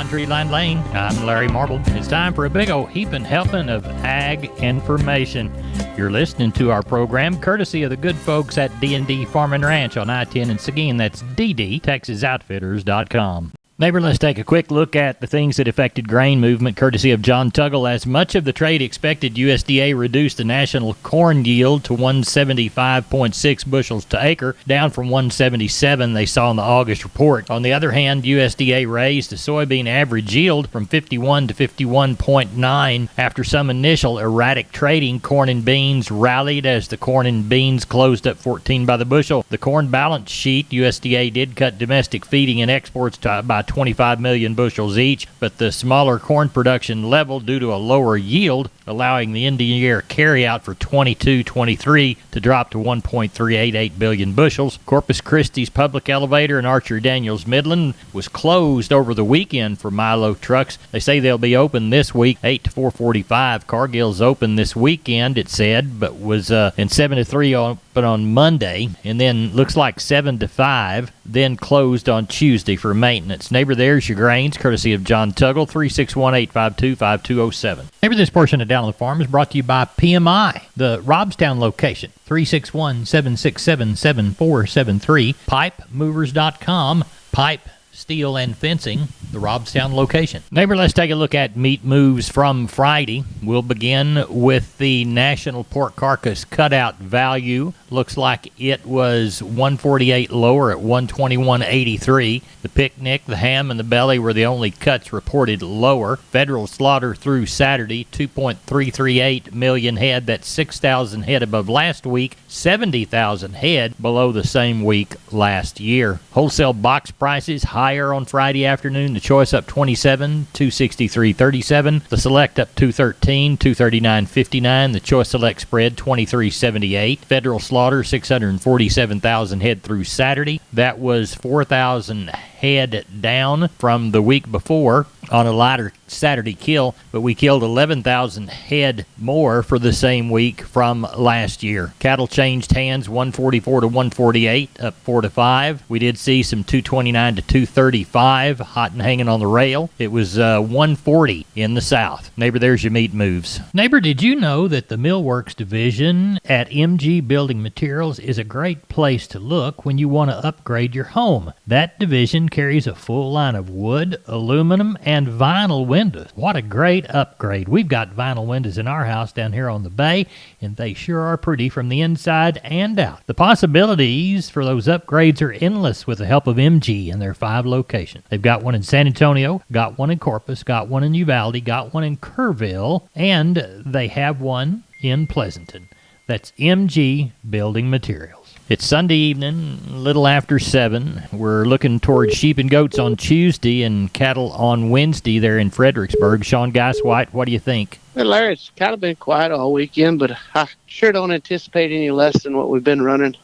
on Treeline Lane. I'm Larry Marble. It's time for a big old heaping helping of ag information. You're listening to our program courtesy of the good folks at D&D Farm and Ranch on I-10 in Seguin. That's ddtexasoutfitters.com. Neighbor, let's take a quick look at the things that affected grain movement, courtesy of John Tuggle. As much of the trade expected, USDA reduced the national corn yield to 175.6 bushels to acre, down from 177 they saw in the August report. On the other hand, USDA raised the soybean average yield from 51 to 51.9. After some initial erratic trading, corn and beans rallied as the corn and beans closed up 14 by the bushel. The corn balance sheet, USDA did cut domestic feeding and exports by 25 million bushels each, but the smaller corn production level due to a lower yield, allowing the end of year carryout for 22-23 to drop to 1.388 billion bushels. Corpus Christi's public elevator in Archer Daniels Midland was closed over the weekend for Milo trucks. They say they'll be open this week, 8 to 4:45. Cargill's open this weekend, it said, but was in 7 to 3 open on Monday, and then looks like 7 to 5, then closed on Tuesday for maintenance. Neighbor, there's your grains, courtesy of John Tuggle, 361-852-5207. Neighbor, this portion of Down on the Farm is brought to you by PMI, the Robstown location, 361-767-7473, pipemovers.com, pipe, steel, and fencing, the Robstown location. Neighbor, let's take a look at meat moves from Friday. We'll begin with the national pork carcass cutout value. Looks like it was 148 lower at 121.83. The picnic, the ham, and the belly were the only cuts reported lower. Federal slaughter through Saturday, 2.338 million head. That's 6,000 head above last week, 70,000 head below the same week last year. Wholesale box prices higher on Friday afternoon. The choice up 27, 263.37. The select up 213, 239.59. The choice select spread 23.78. Federal slaughter 647,000 head through Saturday. That was 4,000 head down from the week before on a lighter Saturday kill, but we killed 11,000 head more for the same week from last year. Cattle changed hands 144 to 148, up 4 to 5. We did see some 229 to 235 hot and hanging on the rail. It was 140 in the south. Neighbor, there's your meat moves. Neighbor, did you know that the Millworks division at MG Building Materials is a great place to look when you want to upgrade your home? That division carries a full line of wood, aluminum, and vinyl windows. What a great upgrade. We've got vinyl windows in our house down here on the bay, and they sure are pretty from the inside and out. The possibilities for those upgrades are endless with the help of MG and their 5 locations. They've got one in San Antonio, got one in Corpus, got one in Uvalde, got one in Kerrville, and they have one in Pleasanton. That's MG Building Materials. It's Sunday evening, a little after 7. We're looking towards sheep and goats on Tuesday and cattle on Wednesday there in Fredericksburg. Sean Geiswhite, what do you think? Well, Larry, it's kind of been quiet all weekend, but I sure don't anticipate any less than what we've been running.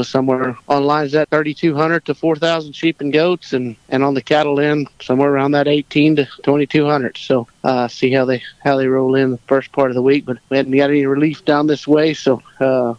Somewhere on lines at 3,200 to 4,000 sheep and goats, and on the cattle end, somewhere around that 18 to 2,200. So see how they roll in the first part of the week, but we haven't got any relief down this way, so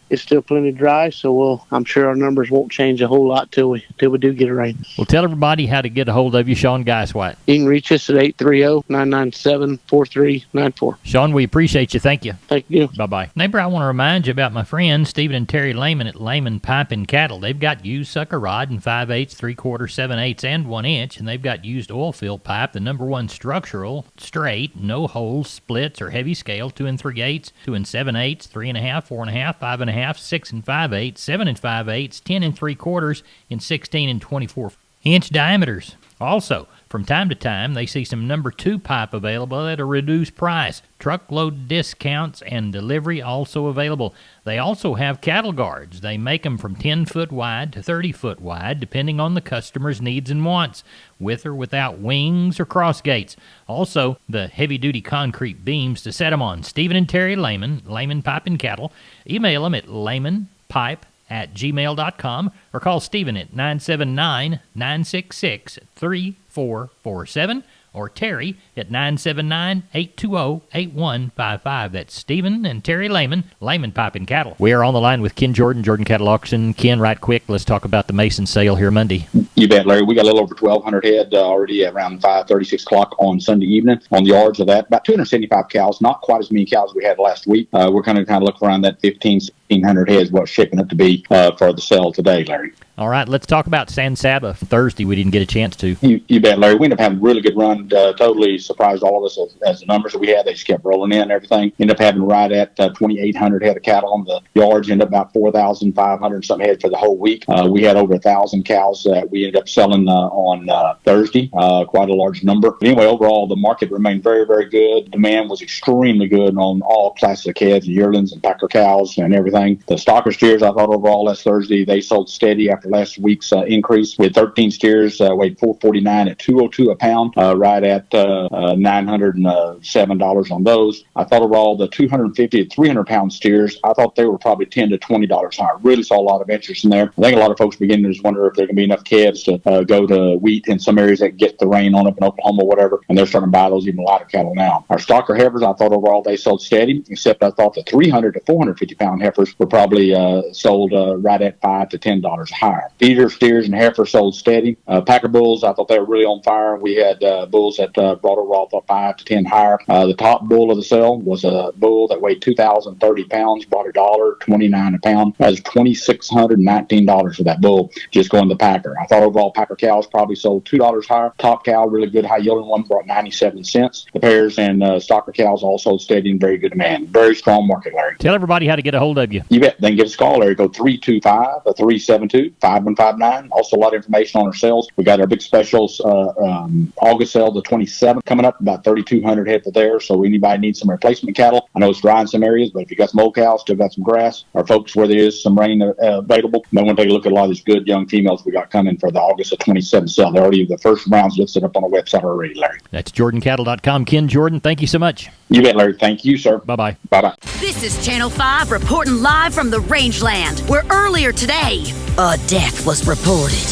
it's still plenty dry. So I'm sure our numbers won't change a whole lot till we do get a rain. Well, tell everybody how to get a hold of you, Sean Geiswhite. You can reach us at 830-997-4394. Sean, we appreciate you. Thank you. Thank you. Bye-bye. Neighbor, I want to remind you about my friends Stephen and Terry Lehman at Lehman Pipe and Cattle. They've got used sucker rod in 5/8, 3/4, 7/8, and 1 inch, and they've got used oil field pipe, the #1 structural, straight, no holes, splits, or heavy scale, 2 3/8, 2 7/8, 3.5, 4.5, 5.5, 6 5/8, 7 5/8, 10 3/4, and 16 and 24 inch diameters. Also, from time to time, they see some #2 pipe available at a reduced price. Truckload discounts and delivery also available. They also have cattle guards. They make them from 10-foot wide to 30-foot wide, depending on the customer's needs and wants, with or without wings or cross gates. Also, the heavy-duty concrete beams to set them on. Stephen and Terry Lehman, Lehman Pipe and Cattle. Email them at lehmanpipe@gmail.com or call Stephen at 979-966-3447 or Terry at 979-820-8155. That's Stephen and Terry Lehman, Lehman Pipe and Cattle. We are on the line with Ken Jordan, Jordan Cattle Auction. Ken, right quick, let's talk about the Mason sale here Monday. You bet, Larry. We got a little over 1,200 head already at around 5:30, 6 o'clock on Sunday evening on the yards of that. About 275 cows, not quite as many cows as we had last week. We're kind of looking around that 1,500 heads, what's shaping up to be for the sale today, Larry. All right, let's talk about San Saba. Thursday, we didn't get a chance to. You bet, Larry. We ended up having a really good run. Totally surprised all of us as the numbers that we had. They just kept rolling in and everything. Ended up having right at 2,800 head of cattle on the yards. Ended up about 4,500 some head for the whole week. We had over 1,000 cows that we ended up selling on Thursday. Quite a large number. But anyway, overall, the market remained very, very good. Demand was extremely good on all classes of heads, yearlings and packer cows and everything. The stocker steers, I thought overall last Thursday, they sold steady after last week's increase. We had 13 steers, weighed 449 at $202 a pound, right at $907 on those. I thought overall the 250 to 300 pound steers, I thought they were probably $10 to $20 higher. Really saw a lot of interest in there. I think a lot of folks beginning to just wonder if there can be enough calves to go to wheat in some areas that get the rain on up in Oklahoma or whatever, and they're starting to buy those even lighter cattle now. Our stocker heifers, I thought overall they sold steady, except I thought the 300 to 450 pound heifers were probably sold right at $5 to $10 higher. Feeder steers and heifers sold steady. Packer bulls, I thought they were really on fire. We had bulls that brought overall thought 5 to 10 higher. The top bull of the sale was a bull that weighed 2,030 pounds, brought $1.29 a pound. That was $2,619 for that bull, just going to Packer. I thought overall Packer cows probably sold $2 higher. Top cow, really good high yielding one, brought 97 cents. The pairs and stocker cows also steady in very good demand. Very strong market, Larry. Tell everybody how to get a hold of you. You bet. Then give us a call, Larry. Go 325-372-5159. Also a lot of information on our sales. We got our big specials August sale, the 27th, coming up, about 3,200 head for there. So anybody needs some replacement cattle. I know it's dry in some areas, but if you got some old cows, still got some grass, or folks where there is some rain available, then we'll take a look at a lot of these good young females we got coming for the August 27th sale. They're already the first rounds listed up on our website already, Larry. That's JordanCattle.com. Ken Jordan, thank you so much. You bet, Larry. Thank you, sir. Bye-bye. Bye-bye. This is Channel 5 reporting live from the rangeland, where earlier today, a death was reported.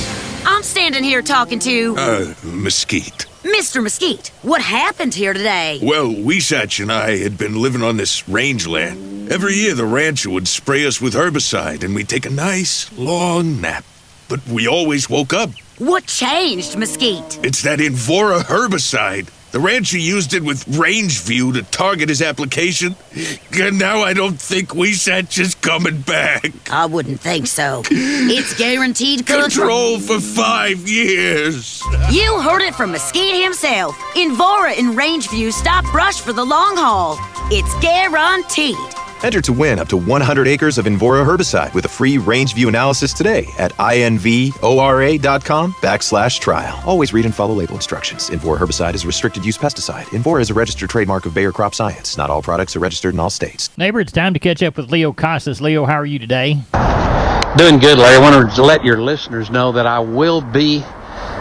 I'm standing here talking to... Mesquite. Mr. Mesquite, what happened here today? Well, Weesatch and I had been living on this rangeland. Every year the rancher would spray us with herbicide and we'd take a nice, long nap. But we always woke up. What changed, Mesquite? It's that Invora herbicide. The rancher used it with Rangeview to target his application. And now I don't think Weesatch is coming back. I wouldn't think so. It's guaranteed Control for 5 years. You heard it from Mesquite himself. Invora and Rangeview stop brush for the long haul. It's guaranteed. Enter to win up to 100 acres of Invora herbicide with a free Rangeview analysis today at invora.com/trial. Always read and follow label instructions. Invora herbicide is a restricted use pesticide. Invora is a registered trademark of Bayer Crop Science. Not all products are registered in all states. Neighbor, it's time to catch up with Leo Casas. Leo, how are you today? Doing good, Larry. I wanted to let your listeners know that I will be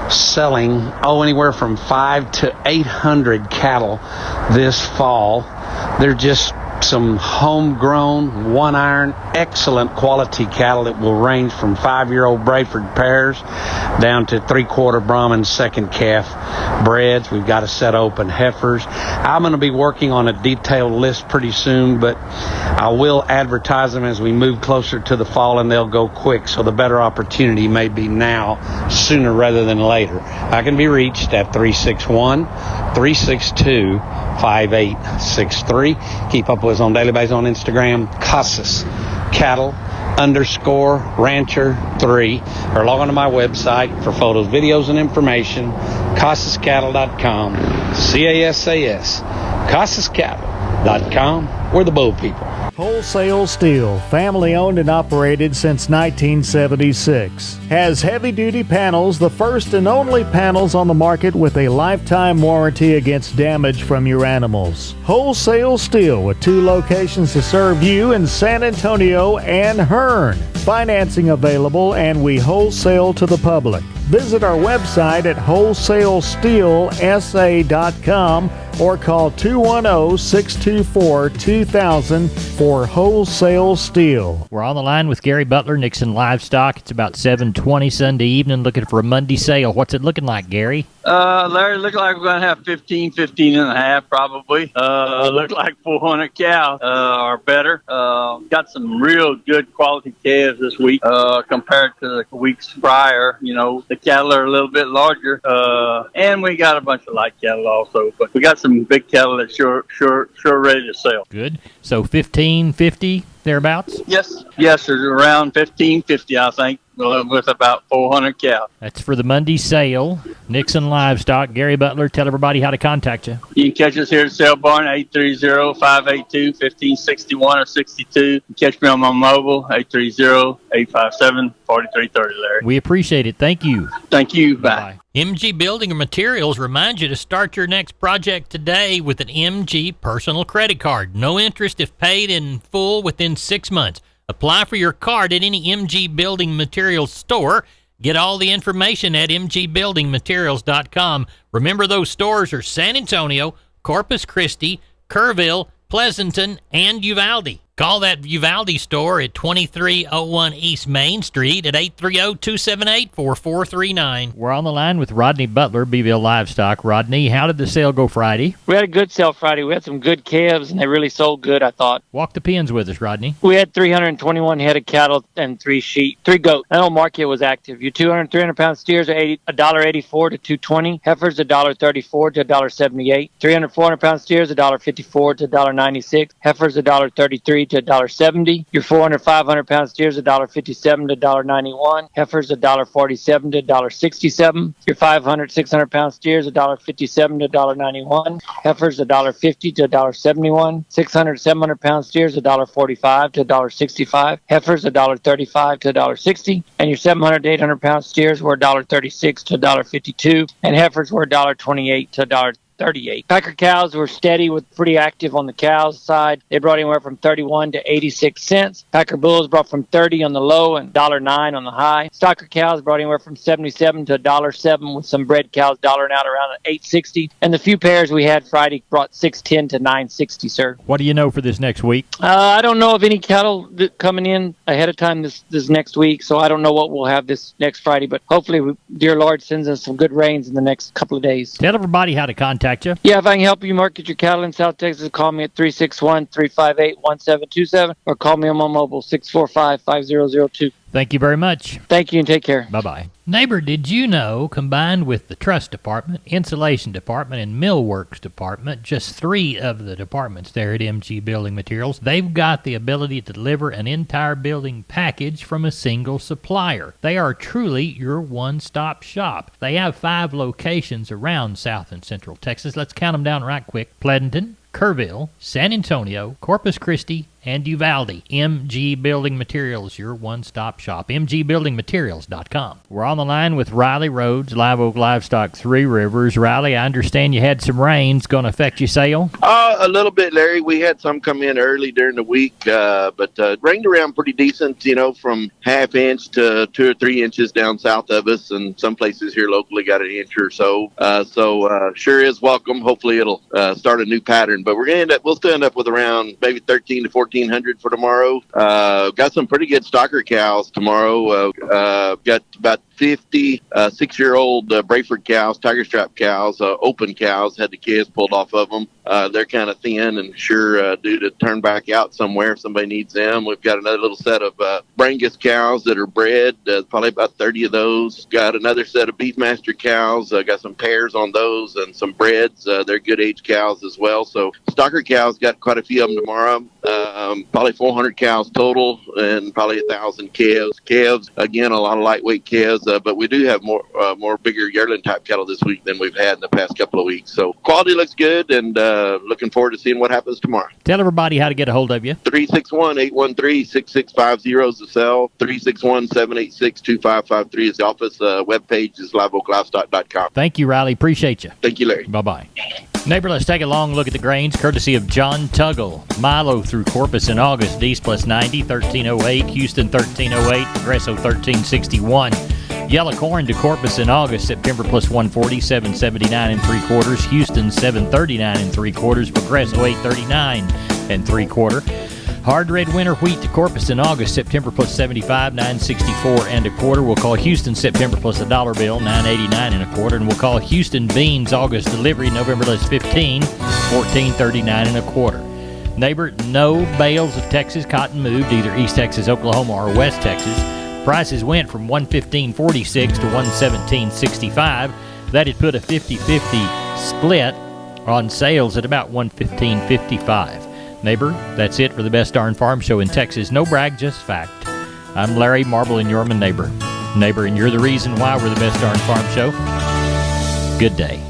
selling, anywhere from 500 to 800 cattle this fall. They're just some homegrown, one-iron, excellent quality cattle that will range from 5-year-old Brayford pairs down to 3/4 Brahman second calf breds. We've got a set open heifers. I'm going to be working on a detailed list pretty soon, but I will advertise them as we move closer to the fall, and they'll go quick. So the better opportunity may be now, sooner rather than later. I can be reached at 361-362-5863. Keep up with us on daily basis on Instagram, Casas Cattle _rancher3, or log on to my website for photos, videos, and information, CasasCattle.com, CASAS, CasasCattle.com. We're the Bow people. Wholesale Steel, family owned and operated since 1976. Has heavy-duty panels, the first and only panels on the market with a lifetime warranty against damage from your animals. Wholesale Steel, with 2 locations to serve you in San Antonio and Hearn. Financing available, and we wholesale to the public. Visit our website at wholesalesteelsa.com. or call 210-624-2000 for wholesale steel. We're on the line with Gary Butler, Nixon Livestock. It's about 7:20 Sunday evening, looking for a Monday sale. What's it looking like, Gary? Larry, look like we're going to have 15 and a half probably. Look like 400 cows or better. Got some real good quality calves this week compared to the weeks prior. You know, the cattle are a little bit larger, and we got a bunch of light cattle also. But we got some big cattle that's sure ready to sell. Good. So 1550 thereabouts? Yes, there's around 1550, I think, with about 400 cows. That's for the Monday sale. Nixon Livestock. Gary Butler, tell everybody how to contact you. You can catch us here at Sale Barn, 830-582-1561 or 62. You can catch me on my mobile, 830-857-4330, Larry. We appreciate it. Thank you. Thank you. Bye. MG Building Materials reminds you to start your next project today with an MG personal credit card. No interest if paid in full within 6 months. Apply for your card at any MG Building Materials store. Get all the information at mgbuildingmaterials.com. Remember, those stores are San Antonio, Corpus Christi, Kerrville, Pleasanton, and Uvalde. Call that Uvalde store at 2301 East Main Street at 830-278-4439. We're on the line with Rodney Butler, Beeville Livestock. Rodney, how did the sale go Friday? We had a good sale Friday. We had some good calves, and they really sold good, I thought. Walk the pens with us, Rodney. We had 321 head of cattle and 3 goats. That whole market was active. Your 200, 300-pound steers are $1.84 to $2.20. Heifers $1.34 to $1.78. 300, 400-pound steers $1.54 to $1.96. Heifers $1.33 to $1.70. Your 400, 500-pound steers $1.57 to $1.91. Heifers $1.47 to $1.67. Your 500, 600-pound steers $1.57 to $1.91. Heifers $1.50 to $1.71. 600, 700-pound steers $1.45 to $1.65. Heifers $1.35 to $1.60. And your 700, 800-pound steers were $1.36 to $1.52. And heifers were $1.28 to $1.38. Packer cows were steady, with pretty active on the cows side. They brought anywhere from 31 to 86 cents. Packer bulls brought from 30 on the low and $1.09 on the high. Stocker cows brought anywhere from 77 to $1.07, with some bred cows dollaring out around $8.60. And the few pairs we had Friday brought $6.10 to $9.60, sir. What do you know for this next week? I don't know of any cattle coming in ahead of time this next week, so I don't know what we'll have this next Friday. But hopefully, dear Lord sends us some good rains in the next couple of days. Tell everybody how to contact you. Yeah, if I can help you market your cattle in South Texas, call me at 361-358-1727 or call me on my mobile, 645-5002. Thank you very much. Thank you, and take care. Bye-bye. Neighbor, did you know, combined with the truss department, insulation department, and millworks department, just 3 of the departments there at MG Building Materials, they've got the ability to deliver an entire building package from a single supplier. They are truly your one-stop shop. They have 5 locations around South and Central Texas. Let's count them down right quick. Pleasanton, Kerrville, San Antonio, Corpus Christi, and Uvalde. MG Building Materials, your one-stop shop. mgbuildingmaterials.com. We're on the line with Riley Rhodes, Live Oak Livestock, 3 Rivers. Riley, I understand you had some rains going to affect your sale? A little bit, Larry. We had some come in early during the week, but rained around pretty decent, from ½ inch to 2 or 3 inches down south of us, and some places here locally got an inch or so. So sure is welcome. Hopefully it'll start a new pattern, but we'll still end up with around maybe 13 to 1,400 for tomorrow. Got some pretty good stocker cows tomorrow. Got about 50 6-year-old Brayford cows, tiger strap cows, open cows, had the calves pulled off of them. They're kind of thin and sure due to turn back out somewhere if somebody needs them. We've got another little set of Brangus cows that are bred, probably about 30 of those. Got another set of Beefmaster cows. Got some pairs on those and some breds. They're good age cows as well. So stocker cows, got quite a few of them tomorrow. Probably 400 cows total and probably 1,000 calves. Calves, again, a lot of lightweight calves, but we do have more bigger yearling type cattle this week than we've had in the past couple of weeks. So quality looks good, and looking forward to seeing what happens tomorrow. Tell everybody how to get a hold of you. 361-813-6650 is the cell. 361-786-2553 is the office. Webpage is liveoaklivestock.com. Thank you, Riley. Appreciate you. Thank you, Larry. Bye-bye. Neighbor, let's take a long look at the grains, courtesy of John Tuggle. Milo through Corpus in August, D's plus 90, 1308, Houston 1308, Progresso 1361. Yellow corn to Corpus in August, September plus 140, 779 3/4. Houston 739 3/4. Progresso 839 3/4. Hard red winter wheat to Corpus in August, September plus 75, 964 1/4. We'll call Houston September plus $1 bill, 989 1/4. And we'll call Houston beans August delivery, November plus 15, 1439 1/4. Neighbor, no bales of Texas cotton moved, either East Texas, Oklahoma, or West Texas. Prices went from $115.46 to $117.65. That had put a 50-50 split on sales at about $115.55. Neighbor, that's it for the Best Darn Farm Show in Texas. No brag, just fact. I'm Larry Marble, and you're my neighbor. Neighbor, and you're the reason why we're the Best Darn Farm Show. Good day.